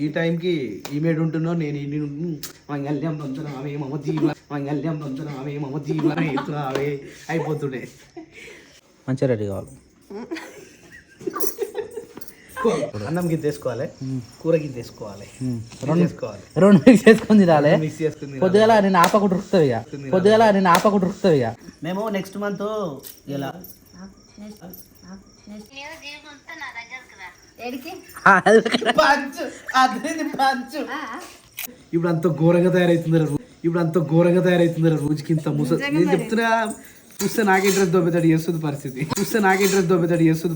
ఈ టైంకి ఈమెడు ఉంటున్నావు నేను ఇన్ని మంగళ్యం దంచడం అవే మమ దీవ మంగళ్యం దంచడం అవే మమ దీవ అవే అయిపోతుండే. మంచిగా రెడీ కావాలి. అన్నం గిద్ద వేసుకోవాలి, కూర గిద్ద వేసుకోవాలి, రెండు మిక్స్ చేసుకుని తినాలి. మిక్స్ చేసుకుని పొద్దుగల నేను ఆపకుండా ఉరుకుతావు ఇక, పొద్దుగల నేను ఆపకుండా ఉరుకుతావు ఇక. మేము నెక్స్ట్ మంత్ ఇలా ఇప్పుడు అంత ఘోరంగా తయారైతుంది రోజుకి ఇంత నేను చెప్తున్నా. చూస్తే నాకే డ్రెస్ దొబ్బెతాడు చేస్తుంది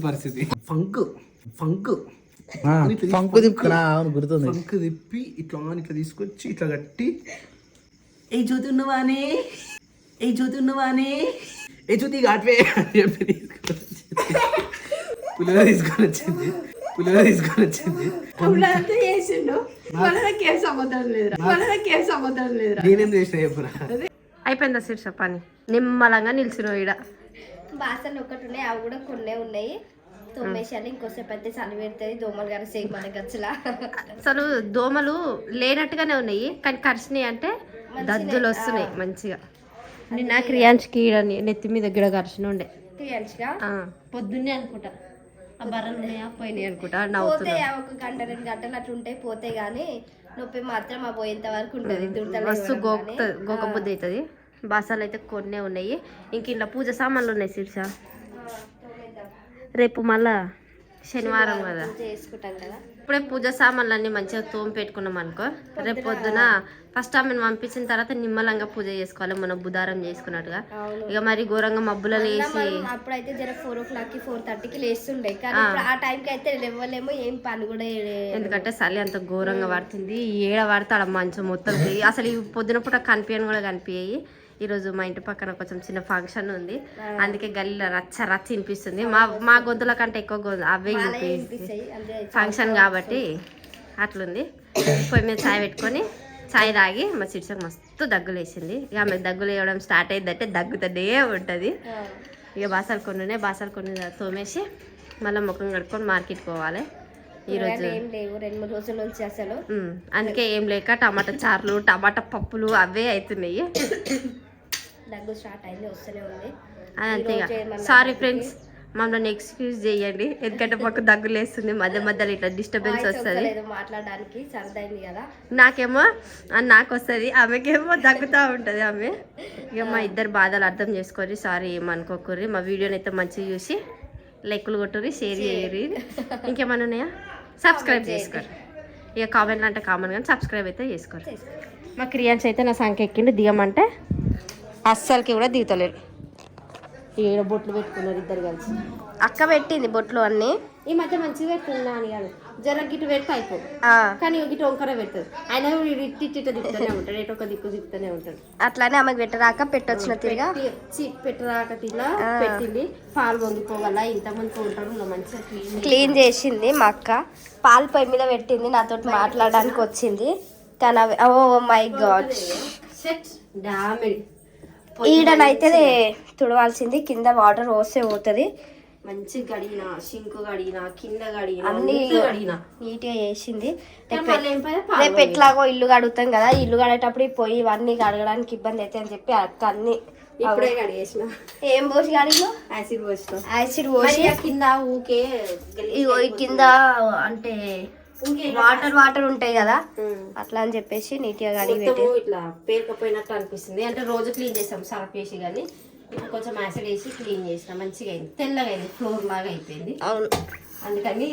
పరిస్థితి. ఫంక్ గుర్తుంది. ఫంక్ తిప్పి ఇట్లా తీసుకొచ్చి ఇట్లా కట్టి ఏ జ్యోతి ఉన్నవానే ఏ జ్యోతి కాట్వే అని చెప్పి పులిహోర తీసుకొని వచ్చింది. నేనేం చేసిన చెప్పురా. అయిపోయిందా శీర్ష పని? నిమ్మలంగా నిలిచినావు ఈడ. బాసలు ఒకటి ఉన్నాయి, అవి కూడా కొన్ని ఉన్నాయి. తోమేశాలి, ఇంకోసేపు అయితే చలి పెడుతుంది. దోమలు గారు సేమ్ మన గచ్చులా. అసలు దోమలు లేనట్టుగానే ఉన్నాయి, కానీ కరిచినాయి అంటే దద్దులు వస్తున్నాయి మంచిగా. నిన్న క్రియాంష్కి నెత్తి మీద గిడ కరిచిన ఉండే. క్రియాంష్గా పొద్దున్నే అనుకుంటా ఆ బర్రెలు ఉన్నాయా పోయినాయి అనుకుంటా. పోతే ఒక గంట 2 గంటలు అట్లా ఉంటాయి, పోతే గానీ నొప్పి మాత్రం ఆ పోయేంత వరకు ఉంటుంది. మస్తు గోక బుద్ధి అవుతుంది. బాసాలు అయితే కొన్నే ఉన్నాయి. ఇంక ఇంట్లో పూజ సామాన్లు ఉన్నాయి శీర్ష. రేపు మళ్ళా శనివారం కదా, చేసుకుంటాం కదా. ఇప్పుడే పూజ సామాన్లు అన్నీ మంచిగా తోమి పెట్టుకున్నాం అనుకో, రేపు పొద్దున ఫస్ట్ ఆమెను పంపించిన తర్వాత నిమ్మలంగా పూజ చేసుకోవాలి, మనం బుధారం చేసుకున్నట్టుగా. ఇక మరి ఘోరంగా మబ్బులో లేసి అప్పుడైతే జర 4 o'clock 4:30కి లేస్తుండే, కానీ ఆ టైంకి అయితే లేవలేమో, ఏం పని కూడా. ఎందుకంటే చలి అంత ఘోరంగా పడుతుంది. ఏడ పడతాడు మంచం మొత్తం. అసలు ఈ పొద్దున పూట కనిపించని కూడా కనిపించాయి. ఈరోజు మా ఇంటి పక్కన కొంచెం చిన్న ఫంక్షన్ ఉంది, అందుకే గల్లీలో రచ్చ వినిపిస్తుంది. మా గొంతుల కంటే ఎక్కువ అవే వినిపిస్తాయి ఫంక్షన్ కాబట్టి. అట్లుంది. పొయ్యి మీద చాయ్ పెట్టుకొని చాయ్ తాగి మా శీర్షకు మస్తు దగ్గులు వేసింది. ఇక ఆమె దగ్గులు వేయడం స్టార్ట్ అయిందంటే దగ్గుతూనే ఉంటుంది. ఇక బాసాలు కొన్ని తోమేసి మళ్ళీ ముఖం కడుక్కొని మార్కెట్కి పోవాలి. ఈరోజు 2-3 రోజుల నుంచి అసలు అందుకే ఏం లేక టమాటా చారులు, టమాటా పప్పులు అవే అవుతున్నాయి. దగ్గు స్టార్ట్ అయింది, వస్తూనే ఉంది. అంతే. సారీ ఫ్రెండ్స్, మమ్మల్ని ఎక్స్క్యూజ్ చేయండి, ఎందుకంటే మాకు దగ్గులు వేస్తుంది, మధ్యలో ఇట్లా డిస్టర్బెన్స్ వస్తుంది మాట్లాడడానికి. సరదైంది కదా, నాకేమో నాకు వస్తుంది, ఆమెకేమో దగ్గుతూ ఉంటుంది ఆమె. ఇక మా ఇద్దరు బాధలు అర్థం చేసుకొని సారీ ఏమనుకోకూరి. మా వీడియోని అయితే మంచిగా చూసి లైకులు కొట్టుర్రి, షేర్ చేయరు. ఇంకేమైనా ఉన్నాయా? సబ్స్క్రైబ్ చేసుకోరు. ఇక కామెంట్లు అంటే కామన్, కానీ సబ్స్క్రైబ్ అయితే చేసుకోరు. మా క్రియాన్స్ అయితే నా సంఖ్య ఎక్కిండి, దిగమంటే అస్సలకి కూడా దిగుతలేరు. ఏడ బొట్లు పెట్టుకున్నారు ఇద్దరు కలిసి. అక్క పెట్టింది బొట్లు అన్ని. ఈ మధ్య మంచిగా పెడుతుంది నాని గారు. జర గిట్టు పెడితే అయిపో, కానీ గిట్టు వంకర పెడుతుంది. ఆయన ఇట్టిట్ట దిక్కుతూనే ఉంటాడు, ఎటు ఒక దిక్కు దిక్కుతూనే ఉంటాడు. అట్లానే ఆమెకు పెట్టరాక పెట్టొచ్చిన తిరిగా పెట్టరాక తిన్నా పెట్టింది. పాలు పొంగిపోగల ఇంతమంది ఉంటాడు, మంచిగా క్లీన్ చేసింది మా అక్క. పాలు పొయ్యి మీద పెట్టింది, నాతో మాట్లాడడానికి వచ్చింది. కానీ ఓ మై గాడ్, ఈడనైతే తుడవాల్సింది, కింద వాటర్ వస్తే పోతుంది. మంచి గడిగిన షింకు గడిగిన కింద గడిగిన అన్ని నీట్ గా చేసింది. రేపు ఎట్లాగో ఇల్లు కడుగుతాం కదా, ఇల్లు కడేటప్పుడు పోయి ఇవన్నీ కడగడానికి ఇబ్బంది అయితే అని చెప్పి అక్క అన్ని ఇప్పుడే కడిగేసిన. ఏం పోసి కడిగిన? యాసిడ్ పోసి కింద ఊకే కింద అంటే వాటర్ ఉంటాయి కదా, అట్లా అని చెప్పేసి నీట్ గా కడిగి పెట్టి ఇట్లా పేరుకపోయినట్టు అనిపిస్తుంది. అంటే రోజు క్లీన్ చేస్తాం సర్ఫ్ వేసి, కానీ ఇప్పుడు కొంచెం యాసిడ్ వేసి క్లీన్ చేసిన మంచిగా అయింది, తెల్లగా అయింది, ఫ్లోర్ లాగా అయిపోయింది. అవును, అందుకని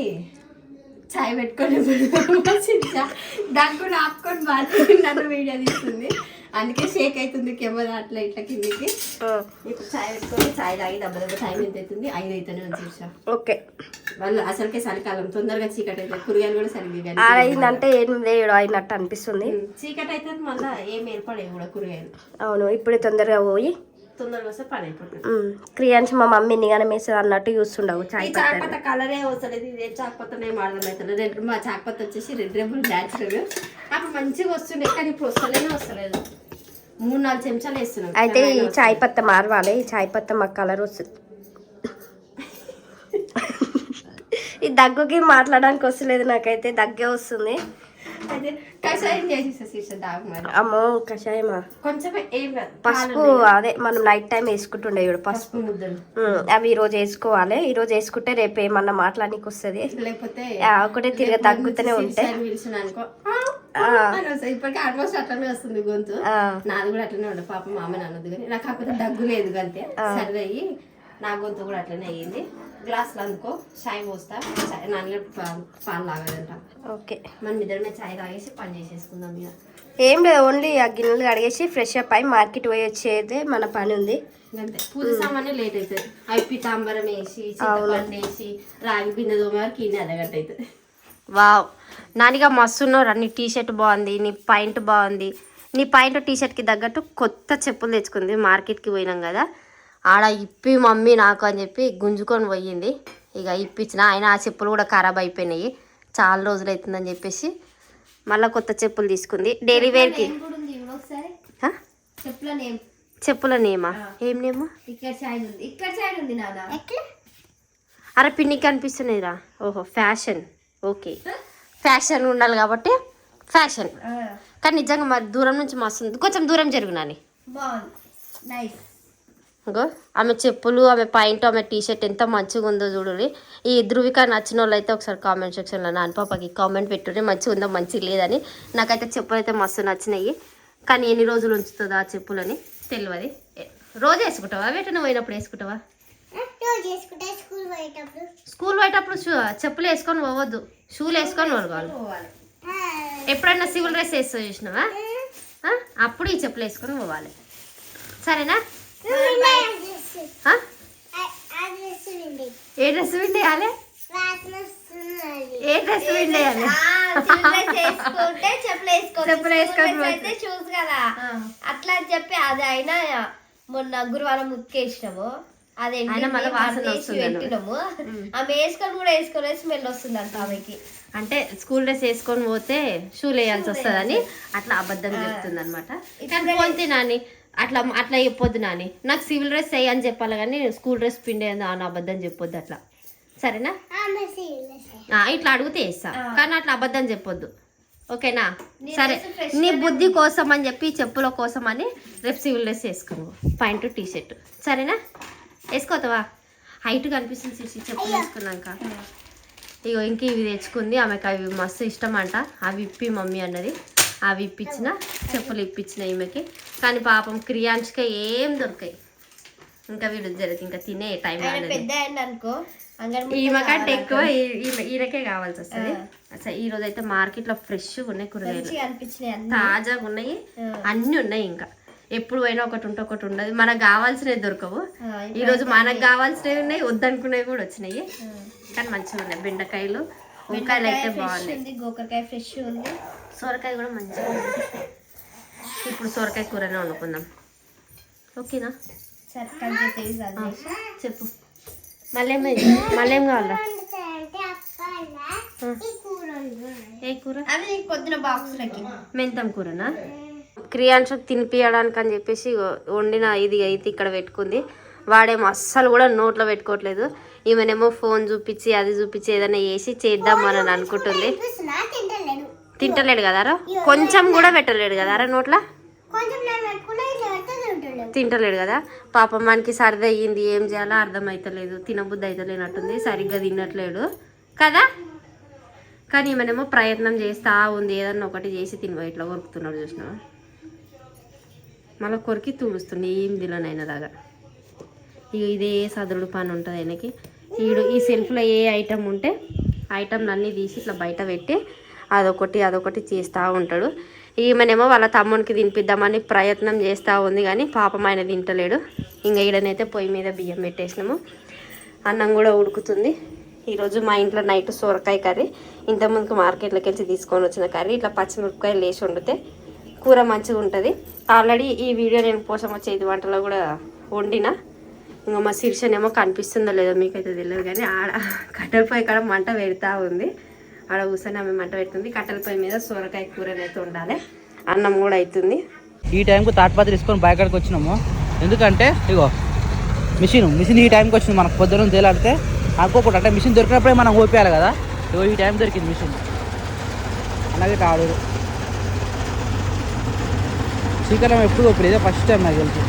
చాయ్ పెట్టుకొని దగ్గు ఆపుకొని నన్ను వీడియో తీస్తుంది, అందుకే షేక్ అవుతుంది కెమెరా అట్లా ఇట్లా కిందికి. ఇప్పుడు చాయ్ పెట్టుకొని చాయ్ తాగి దెబ్బ టైం ఎంత అవుతుంది? 5 అవుతుంది వచ్చేసా. ఓకే, వాళ్ళు అసలుకే చలికాలం, తొందరగా చీకటి అవుతుంది, కూరగాయలు కూడా సరిగ్గా అయిందంటే 8 అయినట్టు అనిపిస్తుంది. చీకటి అయితే మళ్ళీ ఏం ఏర్పడేవి కూడా కూరగాయలు. అవును, ఇప్పుడే తొందరగా పోయి తొందరగా వస్తే పని అయిపోతుంది. క్రియాన్స్ మా మమ్మీ నిగానే వేస్తుంది అన్నట్టు చూస్తుండవు. చాక్పత్త కలరే వస్తలేదు, ఇదే చాక్పత్త ఏం అర్థం అవుతుంది. మా చాక్పత్త వచ్చేసి రెడ్ రెబుల్ న్యాచురల్, అప్పుడు మంచిగా వస్తుండే, కానీ ఇప్పుడు వస్తలేదు. 3-4 చెంచాలు వేస్తున్నాం. అయితే ఈ చాయ్ పత్త మారవాలి, ఈ చాయ్ పత్త మాకు కలర్ వస్తుంది. ఈ దగ్గుకి మాట్లాడడానికి వస్తలేదు, నాకైతే దగ్గే వస్తుంది. అయితే కషాయం చేసేసి తాగు మరి. అమ్మో కషాయమా? కొంచెం ఏం కాదు, పసుపు అదే మనం నైట్ టైం వేసుకుంటుండే ఇప్పుడు పసుపు ముద్దలు అవి ఈ రోజు వేసుకోవాలి. ఈ రోజు వేసుకుంటే రేపు ఏమన్నా మాట్లాడడానికి వస్తుంది, లేకపోతే ఒకటే తిరిగి తగ్గుతూనే ఉంటాయి. అనుకో ఇప్పటికీ ఆల్మోస్ట్ అట్లనే వస్తుంది గొంతు. నాది కూడా అట్లనే ఉండే పాప మా అమ్మని అన్నది, కానీ నాకు కాకపోతే దగ్గు లేదు అంతే. సర్ది అయ్యి నా గొంతు కూడా అట్లనే అయ్యింది. గ్లాసులు అనుకో చాయ్ పోస్తా, నాన్నగారు పాలు తాగదంట. ఓకే మనం ఇద్దరమే చాయ్ తాగేసి పని చేసేసుకుందాం. ఇక ఏం లేదు, ఓన్లీ ఆ గిన్నెలు కడిగేసి ఫ్రెష్ అప్ అయి మార్కెట్ పోయి వచ్చేదే మన పని ఉంది. అంతే, పూజ సామాన్య లేట్ అవుతుంది. అవి పితాంబరం వేసి చింతపండు వేసి రాగి బిందె తోమే వరకు ఇన్ని అదగట్టు అవుతుంది. వావ్ నానిగా మస్తున్నావు. నీ టీ షర్ట్ బాగుంది, నీ పాయింట్ బాగుంది. నీ పాయింట్ టీ షర్ట్కి తగ్గట్టు కొత్త చెప్పులు తెచ్చుకుంది. మార్కెట్కి పోయినాం కదా, ఆడ ఇప్పి మమ్మీ నాకు అని చెప్పి గుంజుకొని పోయింది. ఇక ఇప్పించిన ఆయన ఆ చెప్పులు కూడా ఖరాబ్ అయిపోయినాయి, చాలా రోజులు అవుతుందని చెప్పేసి మళ్ళీ కొత్త చెప్పులు తీసుకుంది డైలీ వేర్కి. చెప్పుల నేమా? ఏం నేమా? అరే పిన్నికి అనిపిస్తున్నాయి రా. ఓహో ఫ్యాషన్, ఓకే ఫ్యాషన్ ఉండాలి కాబట్టి ఫ్యాషన్. కానీ నిజంగా మరి దూరం నుంచి మస్తుంది. కొంచెం దూరం జరుగునాని. ఇంకో ఆమె చెప్పులు, ఆమె పాయింట్, ఆమె టీ షర్ట్ ఎంత మంచిగా ఉందో చూడండి. ఈ ధృవిక నచ్చిన వాళ్ళు అయితే ఒకసారి కామెంట్ సెక్షన్లో నాన్న పాపకి కామెంట్ పెట్టుర్రి, మంచిగా ఉందో మంచిగా లేదని. నాకైతే చెప్పులు అయితే మస్తు నచ్చినాయి, కానీ ఎన్ని రోజులు ఉంచుతుందా ఆ చెప్పులని తెలియదు. రోజు వేసుకుంటావా? వేటన పోయినప్పుడు వేసుకుంటావా? స్కూల్ పోయేటప్పుడు చెప్పులు వేసుకొని పోవద్దు, షూలు వేసుకొని పోవాలి. ఎప్పుడైనా సివిల్ డ్రెస్ వేస్తా చూసినావా? అప్పుడు ఈ చెప్పులు వేసుకొని పోవాలి, సరేనా? ఏ డ్రెస్ విండేయాలి? ఏ డ్రెస్ విండేయాలి? చెప్పులు వేసుకొని చూసు కదా అట్లా అని చెప్పి అది అయినా మొన్న గురువారం ఉతికేసినాము, అది పెట్టినాము. ఆమె వేసుకొని కూడా వేసుకొని స్మెల్ వస్తుంది అంట ఆమెకి. అంటే స్కూల్ డ్రెస్ వేసుకొని పోతే షూలు వేయాల్సి వస్తుందని అట్లా అబద్ధం చెప్తుంది అనమాట. కానీ పోతే నాని అట్లా అట్లా చెప్పొద్దు నాని, నాకు సివిల్ డ్రెస్ వేయ అని చెప్పాలి, కానీ స్కూల్ డ్రెస్ పిండే అని అబద్ధం చెప్పొద్దు అట్లా, సరేనా? ఇట్లా అడిగితే వేస్తా, కానీ అట్లా అబద్ధం చెప్పొద్దు, ఓకేనా? సరే, నీ బుద్ధి కోసం అని చెప్పి చెప్పుల కోసం అని రేపు సివిల్ డ్రెస్ వేసుకోను, పాయింట్ టీ షర్ట్, సరేనా? వేసుకోతావా? హైట్ కనిపిస్తుంది చూసి చెప్పులు వేసుకున్నాక. ఇగో ఇంక ఇవి తెచ్చుకుంది, ఆమెకు అవి మస్తు ఇష్టం అంట. అవి ఇప్పి మమ్మీ అన్నది, అవి ఇప్పించిన, చెప్పులు ఇప్పించిన ఈమెకి. కానీ పాపం క్రియాంష్కే ఏం దొరికాయి. ఇంకా వీడు జరుగుతుంది, ఇంకా తినే టైం అనుకో. ఈమె కంటే ఎక్కువ ఈయనకే కావాల్సి వస్తుంది. అసలు ఈ రోజు అయితే మార్కెట్లో ఫ్రెష్గా ఉన్నాయి కూరగాయలు, తాజాగా ఉన్నాయి, అన్నీ ఉన్నాయి. ఇంకా ఎప్పుడు పోయినా ఒకటి ఉంటే ఒకటి ఉండదు, మనకు కావాల్సినవి దొరకవు. ఈ రోజు మనకు కావాల్సినవి ఉన్నాయి, వద్దనుకునేవి కూడా వచ్చినాయి, కానీ మంచిగా ఉన్నాయి. బెండకాయలు, వంకాయలు అయితే బాగున్నాయి, గోకరకాయ ఫ్రెష్ ఉంది, సొరకాయ కూడా మంచిగా ఉంది. ఇప్పుడు సొరకాయ కూరనే వండుకుందాం, ఓకేనా? చెప్పు, మళ్ళీ ఏం కావాలా? ఏ కూర? పొద్దున బాక్సులకి మెంతం కూరనా? క్రియాంశ తినిపించడానికి అని చెప్పేసి వండిన ఇది అయితే ఇక్కడ పెట్టుకుంది. వాడేమో అస్సలు కూడా నోట్లో పెట్టుకోవట్లేదు. ఈమెనేమో ఫోన్ చూపించి అది చూపించి ఏదైనా వేసి చేద్దామని అనుకుంటుంది. తింటలేడు కదారా, కొంచెం కూడా పెట్టలేడు కదారా నోట్లో, తింటలేడు కదా పాపం. మనకి సర్ది అయ్యింది, ఏం చేయాలో అర్థమవుతలేదు, తినబుద్ధి అవుతలేనట్టుంది, సరిగ్గా తినట్లేడు కదా. కానీ ఈమెనేమో ప్రయత్నం చేస్తా ఉంది, ఏదన్నా ఒకటి చేసి తినవా, ఇట్లా కొరుకుతున్నాడు చూసినావా, మళ్ళీ కొరికి తుడుస్తుంది ఏం తిననైనా దాకా. ఇక ఇదే సదురుడు పని ఉంటుంది ఆయనకి. ఈ సెల్ఫ్లో ఏ ఐటమ్ ఉంటే ఐటమ్లు అన్నీ తీసి ఇట్లా బయట పెట్టి అదొకటి చేస్తూ ఉంటాడు. ఈమెనేమో వాళ్ళ తమ్మునికి తినిపిద్దామని ప్రయత్నం చేస్తూ ఉంది, కానీ పాపం ఆయన తింటలేడు. ఇంకా ఈడనైతే పొయ్యి మీద బియ్యం పెట్టేసినాము, అన్నం కూడా ఉడుకుతుంది. ఈరోజు మా ఇంట్లో నైట్ సొరకాయ కర్రీ, ఇంతకుముందుకు మార్కెట్లోకి వెళ్ళి తీసుకొని వచ్చిన కర్రీ. ఇట్లా పచ్చిమిరపకాయలు వేసి వండితే కూర మంచిగా ఉంటుంది. ఆల్రెడీ ఈ వీడియో నేను కోసం వచ్చే 5 వంటలో కూడా వండిన. ఇంకా మా శీర్షనేమో కనిపిస్తుందో లేదో మీకైతే తెలియదు, కానీ ఆడ కట్టెల పొయ్యి కాడ మంట పెడతా ఉంది. ఆడ కూర్చొని ఆమె మంట పెడుతుంది. కట్టెల పొయ్యి మీద సొరకాయ కూరనైతే ఉండాలి, అన్నం కూడా అవుతుంది. ఈ టైంకు తాటిపత్రి తీసుకొని బయకాడికి వచ్చినాము. ఎందుకంటే ఇగో మిషన్ ఈ టైంకి వచ్చింది. మనకు పొద్దున తేలాడితే అనుకోకుండా అంటే మిషన్ దొరికినప్పుడే మనం ఓపేయాలి కదా. ఇగో ఈ టైం దొరికింది మిషన్. అలాగే ఆడు శ్రీకారం ఎప్పుడు ఓపలేదు, ఇదే ఫస్ట్ టైం నాకు తెలిసి.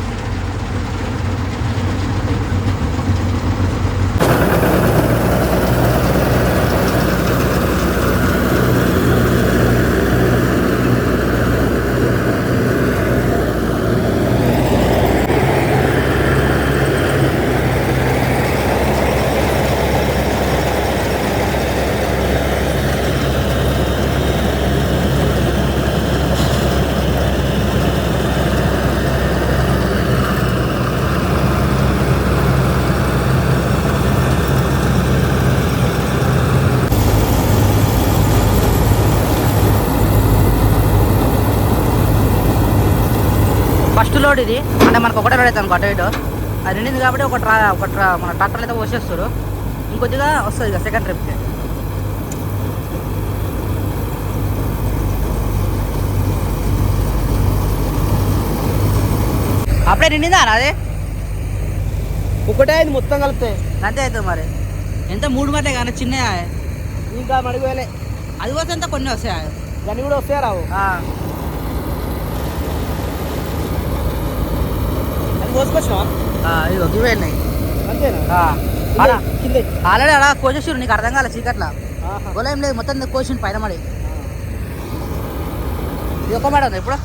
ఫస్ట్ లోడ్ ఇది అంటే మనకు ఒకటే లోడ్ అవుతుంది అటు ఇటు. అది నిండింది కాబట్టి ఒక మన ట్రాక్టర్లు అయితే పోసేస్తారు. ఇంకొద్దిగా వస్తుంది ఇక సెకండ్ ట్రిప్కి. అప్పుడే నిండిందా అదే ఒకటే అయింది మొత్తం కలిపితే. అంతే అవుతుంది మరి. ఎంత 3 మట్లే కానీ చిన్నయా ఇంకా మడిపోయలే. అది పోతే ఎంత కొన్ని వస్తాయి, దాన్ని కూడా వస్తాయా రావు. అది పోసుకొచ్చినావా? ఇదిగో ఇవే ఉన్నాయి అంతేనా? కింద ఆల్రెడీ అలా కోసేసారు. నీకు అర్థం కాలే చీకట్లా గొల ఏం లేదు, మొత్తం కోసిన పైన మరి. ఇది ఒక మేడం ఇప్పుడు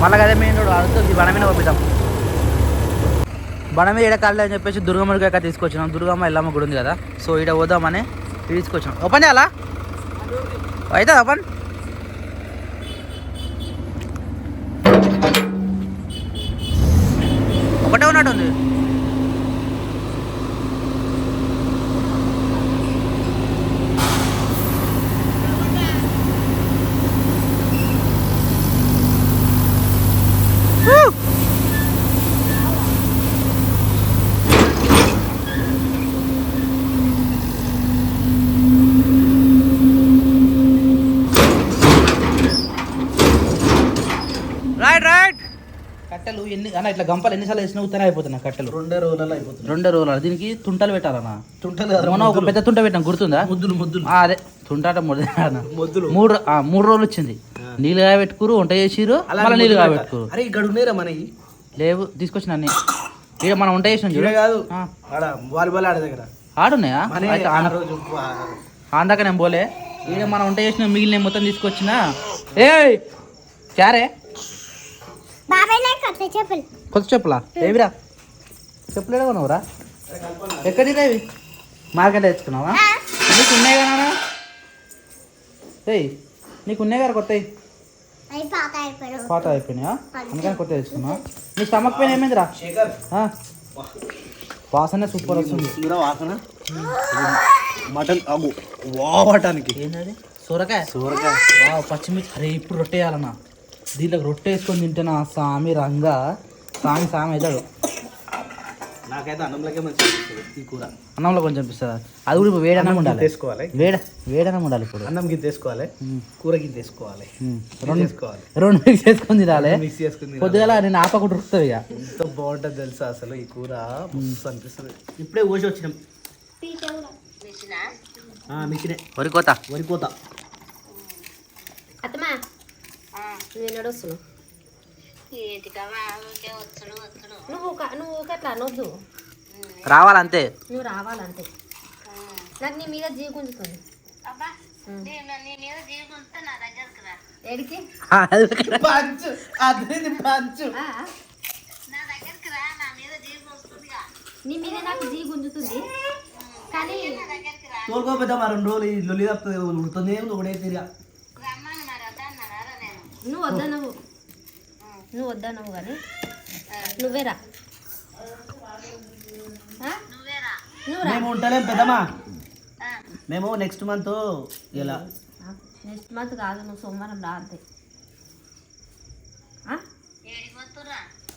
మళ్ళీ అదే మెయిన్ రోడ్ ఆడుతుంది. బణ మీద పంపిద్దాం. బణ మీద ఏడకాలి అని చెప్పేసి దుర్గమ్మడికి అక్కడ తీసుకొచ్చినాం. దుర్గమ్మ ఎల్లమ్మ గుడి ఉంది కదా, సో ఇక్కడ పోదామని తీసుకొచ్చినాం. ఓపెన్ చేయాలా? అవుతుందా ఓపెన్? ఒకటే ఉన్నట్టుంది. కట్టెలు ఎన్ని అన్న ఇట్లా గంపలు ఎన్నిసార్లు వేసినా ఉత్తనే అయిపోతున్నా కట్టెలు. 2 రోజులలో అయిపోతుంది. 2 రోజులు. దీనికి తుంటలు పెట్టాలన్నా. తుంటలు మనం ఒక పెద్ద తుంట పెట్టాం, గుర్తుందా? ముద్దులు అదే తుంటాట ముద్దులు 3 రోజులు వచ్చింది. నీళ్ళు కాబెట్టుకురు, వంట చేసిరు, మళ్ళీ నీళ్ళు కాబెట్టుకురు. అరే ఇక్కడ ఉన్నారా మనకి? లేవు, తీసుకొచ్చిన అన్ని. ఇక్కడ మనం వంట చేసినాం చూడ కాదు, వాలీబాల్ ఆడే దగ్గర ఆడున్నాయా? ఆందాక నేను పోలే. ఇక్కడ మనం వంట చేసిన మిగిలిన మొత్తం తీసుకొచ్చిన. ఏ క్యారే కొత్త చెప్పులా? ఏవిరా చెప్పులు ఎడగొనవురా? ఎక్కడి ఇవి? మార్కెట్ తెచ్చుకున్నావా? నీకు ఉన్నాయి కదా? నీకు ఉన్నాయి కదా కొత్తవి? పాత అయిపోయినాయా? అందుకని కొత్త తెచ్చుకున్నా. నీ స్టమక్ పెయిన్ ఏమైందిరా? వాసన సూపర్ వస్తుంది. వాసన మటన్ అగు వావటానికి. ఏంటది? సొరకాయ. పచ్చిమిర్చి. అరే ఇప్పుడు రొట్టె వేయాలన్నా. దీంట్లో రొట్టె వేసుకొని తింటున్నా సామి రంగా. సామి అవుతాడు. నాకైతే అన్నంలోకే మంచిగా అనిపిస్తుంది ఈ కూర. అన్నంలో కొంచెం అనిపిస్తుంది. అది కూడా ఇప్పుడు వేడన్నం ఉండాలి. తీసుకోవాలి, వేడన్నం ఉండాలి. ఇప్పుడు అన్నం గిన్నె తీసుకోవాలి, కూర గిన్నె తీసుకోవాలి, 2 మిక్స్ చేసుకొని తినాలి. మిక్స్ చేసుకుని కొద్దిగా నేను ఆపకుండా ఉరుకుతుంది. ఇక ఎంత బాగుంటుంది తెలుసా అసలు ఈ కూర. మస్తు అనిపిస్తుంది. ఇప్పుడే కోసి వచ్చినాం. మిషనే వరికోత. అత్తమా నేను వస్తున్నావు. నువ్వు అట్లా అనొద్దు. రావాలంతే. నువ్వు రావాలంతే. నాకు నీ మీద జీవి గుంజుతుంది. నీ మీద నాకు జీ గుంజుతుంది కానీ తోలుకో పెద్దమ్మా 2 రోజులు ఈ లొల్లి తప్పుతుంది ఉడుతుంది ఒకటే తిరిగా నువ్వు వద్దనవు కానీ నువ్వేరా మేము ఉంటలేం పెద్దమ్మా మేము నెక్స్ట్ మంత్ ఇలా నెక్స్ట్ మంత్ కాదు నువ్వు సోమవారం రా అంతే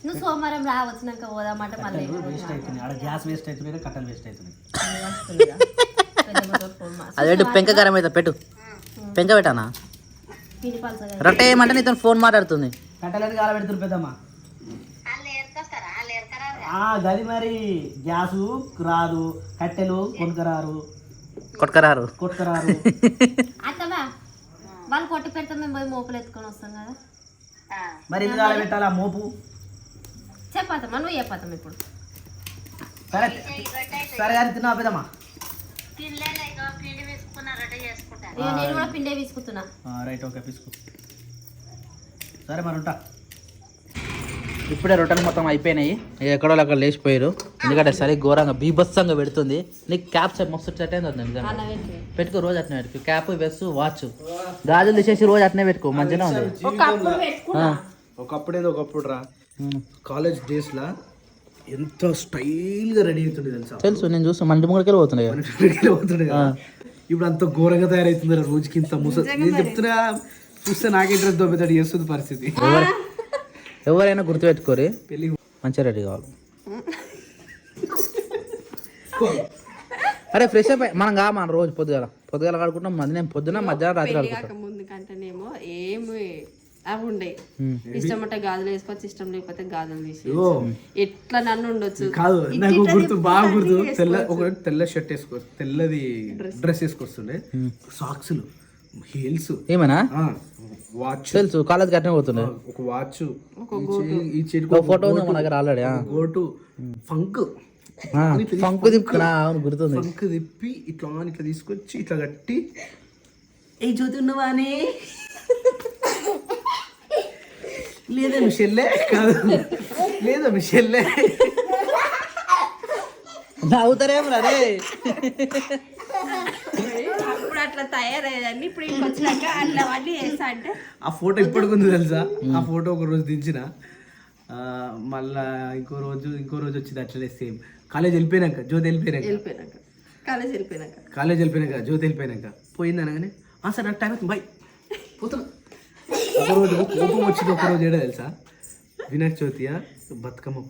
నువ్వు సోమవారం రా వచ్చినాక పోదామంటే మళ్ళీ వేస్ట్ అవుతుంది ఆడ గ్యాస్ వేస్ట్ అవుతుంది కట్టలు వేస్ట్ అవుతుంది అదే పెంక గరం అయితే పెట్టు పెంక పెట్టానా రొట్టె ఏమంటే నీతో ఫోన్ మాట్లాడుతుంది కట్టలని కాల పెడుతుంది పెద్దమ్మా గది మరి గ్యాసు రాదు కట్టెలు కొనుక్కరారు కొట్టుకరారు అత్తమ్మా వాళ్ళు కొట్టి పెడితే మేము పోయి మోపులు ఎత్తుకొని వస్తాం కదా మరి ఎందుకు కాల పెట్టాలి ఆ మోపు చెప్పాతమ్మా నువ్వు చెప్పాతమ్మా ఇప్పుడు సరే సరే కానీ తిన్నా పెద్దమ్మా నేను కూడా పిండే తీసుకుంటున్నా రైట్ ఓకే తీసుకో సరే మరి ఉంటా ఇప్పుడే రొట్టెలు మొత్తం అయిపోయినాయి ఇక ఎక్కడో అక్కడ లేచిపోయారు ఎందుకంటే సరే ఘోరంగా బీభత్సంగా పెడుతుంది నీకు క్యాప్ మస్తు సెట్ అయింది పెట్టుకో రోజు అట్నే పెట్టుకో క్యాప్ వెస్ వాచ్ గాజులు తీసేసి రోజు అట్నే పెట్టుకో మంచిగా ఉంది ఒకప్పుడు రా కాలేజ్ డేస్ లా ఎంత స్టైల్ గా రెడీ అవుతుండే తెలుసా తెలుసు నేను చూస్తాను మంటి ముంగడికి పోతుండే పోతుండే కదా ఇప్పుడు అంత ఘోరంగా తయారవుతుంది రోజుకి ఇంత నేను చెప్తున్నా చూస్తే నాకే ఇంట్రెస్ట్ దొబ్బేతాడు చేస్తుంది పరిస్థితి ఎవరైనా గుర్తుపెట్టుకోరి పెళ్ళి మంచిగా రెడీ కావాలి అరే ఫ్రెష్ అప్ మనం మన రోజు పొద్దుగాల ఆడుకుంటాం మంది నేను పొద్దున మధ్యాహ్నం రాత్రి ఆడుకుంటాం ముందు కంటేనేమో ఏమి అవి ఉండే ఇష్టం అంటే గాజులు వేసుకోవచ్చు ఇష్టం లేకపోతే గాజులు తీసి ఎట్లా నన్ను ఉండొచ్చు కాదు నాకు గుర్తు బాగా గుర్తు తెల్ల షర్ట్ వేసుకో తెల్లది డ్రెస్ వేసుకొస్తుండే సాక్స్లు హీల్స్ ఏమన్నా వాచ్ తెలుసు కాలేజ్ అట్నే పోతుండే ఒక వాచ్ ఈ ఫోటో ఉంది మన దగ్గర ఆల్రెడీ గోటు ఫంక్ ఫంక్ తిప్పుకున్నా గుర్తుంది ఫంక్ తిప్పి ఇట్లా తీసుకొచ్చి ఇట్లా కట్టి ఏ చూస్తున్నావానే లేదా మిషెల్లే కాదు లేదా మిషెల్లే నవ్వుతారేం రే అప్పుడు అట్లా తయారయ్యేదాన్ని ఇప్పుడు ఇంటికి వచ్చినాక అట్లా అవన్నీ చేస్తా అంటే ఆ ఫోటో ఇప్పటికుంది తెలుసా ఆ ఫోటో ఒక రోజు దించిన మళ్ళా ఇంకో రోజు వచ్చింది అట్లనే సేమ్ కాలేజ్ వెళ్ళిపోయినాక జ్యోతి వెళ్ళిపోయినాక కాలేజ్ వెళ్ళిపోయినాక జ్యోతి వెళ్ళిపోయినాక పోయింది అనగానే సార్ నాకు టైం అవుతుంది బాయ్ పోతున్నా ఒకరోజు కోపం వచ్చింది ఒకరోజు ఏడా తెలుసా వినాయక చవితియా బతుకమ్మ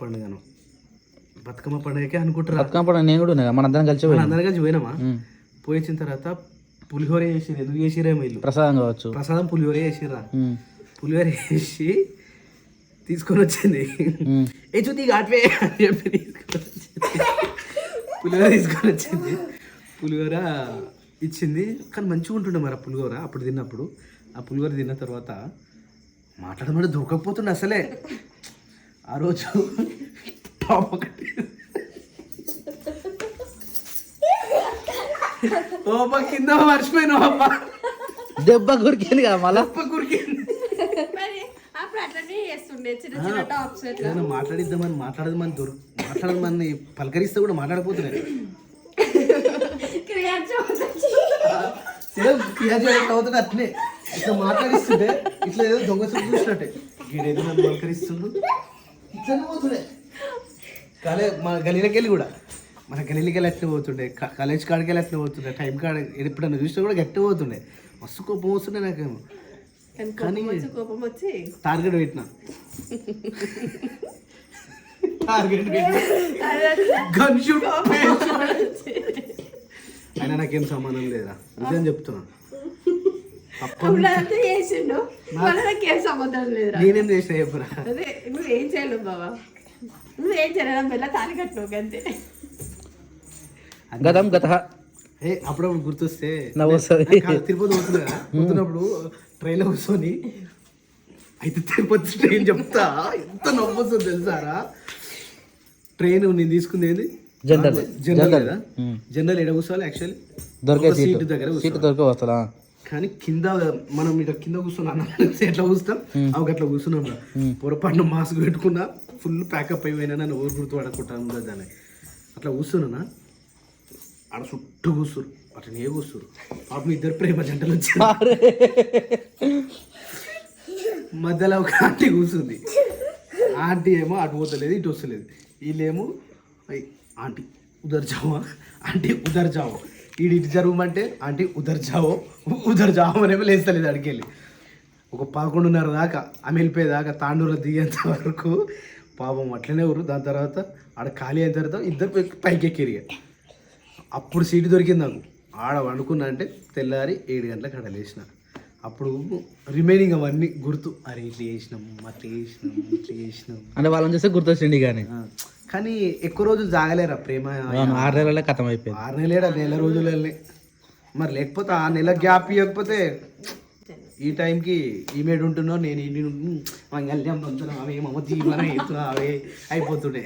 పండుగకే అనుకుంటారు బతుకమ్మ పండుగ నేను కూడా ఉన్నా మన అందరం కలిసి పోయినామా పోయి వచ్చిన తర్వాత పులిహోర చేసిరు ఎందుకు చేసిరేమో ఇల్లు ప్రసాదం కావచ్చు ప్రసాదం పులిహోర చేసిరా పులిహోర చేసి తీసుకొని వచ్చింది ఏ జ్యోతి ఆటవే అని చెప్పి పులిహోర తీసుకొని వచ్చింది పులిహోర ఇచ్చింది కానీ మంచిగా ఉంటుండే మరి ఆ పులిహోర అప్పుడు తిన్నప్పుడు ఆ పులిహోర తిన్న తర్వాత మాట్లాడమంటే దొరకకపోతుండే అసలే ఆ రోజు టాప్ ఒకటి ఓపా కింద మర్చిపోయినా దెబ్బ కురికింది కదా మళ్ళా కురికింది అప్పుడు అట్లనే చేస్తుండే చిన్న చిన్న టాప్స్ ఏదైనా మాట్లాడమని పలకరిస్తే కూడా మాట్లాడపోతున్నాయి అవుతుంది అట్లే ఇట్లా మాట్లాడిస్తుంటే ఇట్లా ఏదో దొంగ చూపు చూసినట్టే వీడేదో నన్ను పలకరిస్తుండు ఇట్లనే పోతుండే మన గలీలకి వెళ్ళి కూడా మన గలీలకి వెళ్ళి అట్లే పోతుండే కాలేజ్ కాడికి వెళ్ళి అట్లే పోతుండే టైం కాడ ఎప్పుడన్నా చూసినా కూడా గట్టి పోతుండే మస్తు కోపం వస్తుండే నాకేమో కానీ కోపం వచ్చి టార్గెట్ పెట్టినా గన్ షూట్ అయినా నాకేం సంబంధం లేదా నిజం చెప్తున్నా చేసిండు నాకేం సంబంధం లేదు నేనేం చేసిన చెప్పురా అదే నువ్వేం చేయలేవు బాబా నువ్వేం చేయలేదా మెల్ల తాలి కట్టినావు అంతే గతం గత అప్పుడప్పుడు గుర్తొస్తే తిరుపతి పోతున్నప్పుడు ట్రైన్లో కూర్చొని అయితే తిరుపతి ట్రైన్ చెప్తా ఎంత నవ్వు వస్తుంది తెలుసారా ట్రైన్ నేను తీసుకుంది ఏంది జనరల్ కదా జనరల్ ఎడ కూర్చోవాలి యాక్చువల్లీ దొరికే సీట్ దగ్గర సీట్ దొరికే వస్తుందా కానీ కింద మనం ఇట్లా కింద కూర్చున్నాం ఎట్లా కూర్చుంటాం అవి అట్లా కూర్చున్నాం పొరపాటున మాస్క్ పెట్టుకున్నా ఫుల్ ప్యాకప్ అయిపోయినా నన్ను ఊరు గుర్తుపడకుండా దాన్ని అట్లా కూర్చున్నా ఆడ చుట్టూ కూర్చురు అట్లనే కూర్చురు పాపం ఇద్దరు ప్రేమ జంటలు వచ్చారు. మధ్యలో ఒక ఆంటీ కూర్చుంది. ఆంటీ ఏమో అటు పోతలేదు ఇటు వస్తలేదు. వీళ్ళేమో ఆంటీ ఉదర్ జావా, ఆంటీ ఉదర్ జావో, ఈడు ఇటు జరగమంటే ఆంటీ ఉదర్ జావో అనేమో లేస్తలేదు అడికెళ్ళి. ఒక 11:30 దాకా ఆమె వెళ్ళిపోయేదాకా తాండూరులో దిగేంత వరకు పాపం అట్లనే ఊరు. దాని తర్వాత ఆడ ఖాళీ అయిన తర్వాత ఇద్దరు పైకి ఎక్కిరి. అప్పుడు సీటు దొరికింది నాకు. ఆడ వండుకున్నా అంటే తెల్లారి 7 గంటలకు ఆడ లేచిన. అప్పుడు రిమైనింగ్ అవన్నీ గుర్తు, అరే ఇట్లా చేసినాం అట్లా చేసినాం అంటే వాళ్ళని చూస్తే గుర్తొచ్చింది. కానీ కానీ ఎక్కువ రోజులు జాగలేరా ప్రేమ. 6 నెలలే కథం అయిపోయింది. 6 నెలలేడా, నెల రోజులనే. మరి లేకపోతే ఆ నెల గ్యాప్ ఇవ్వకపోతే ఈ టైంకి ఈమెడు ఉంటున్నావు నేను ఇంటి మంగళ్యం పొందుతున్నాం అవే మమ్మ దీవన అవే అయిపోతుండే.